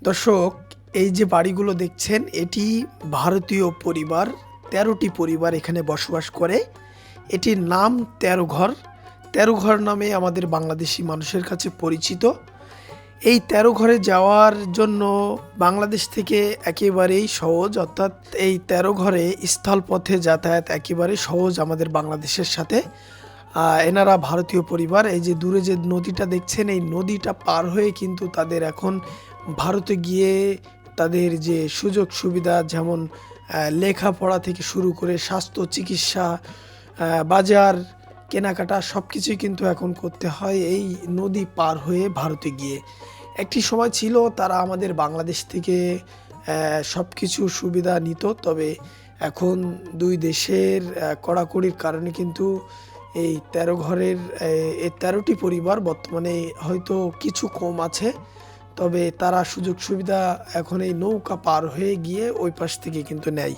দর্শক, এই যে বাড়িগুলো দেখছেন এটি ভারতীয় পরিবার। ১৩টি পরিবার এখানে বসবাস করে। এটির নাম ১৩ ঘর। ১৩ ঘর নামে আমাদের বাংলাদেশি মানুষের কাছে পরিচিত। এই ১৩ ঘরে যাওয়ার জন্য বাংলাদেশ থেকে একেবারেই সহজ, অর্থাৎ এই ১৩ ঘরে স্থলপথে যাতায়াত একেবারে সহজ আমাদের বাংলাদেশের সাথে। এনারা ভারতীয় পরিবার। এই যে দূরে যে নদীটা দেখছেন, এই নদীটা পার হয়ে কিন্তু তাদের এখন ভারতে গিয়ে তাদের যে সুযোগ সুবিধা, যেমন লেখাপড়া থেকে শুরু করে স্বাস্থ্য চিকিৎসা, বাজার কেনাকাটা সব কিছুই কিন্তু এখন করতে হয় এই নদী পার হয়ে ভারতে গিয়ে। একটি সময় ছিল তারা আমাদের বাংলাদেশ থেকে সব কিছু সুবিধা নিত, তবে এখন দুই দেশের কড়াকড়ির কারণে কিন্তু এই ১৩ ঘরের এই ১৩টি পরিবার বর্তমানে হয়তো কিছু কম আছে, তবে তারা সুযোগ সুবিধা এখন এই নৌকা পার হয়ে গিয়ে ওই পাশ থেকে কিন্তু নেয়।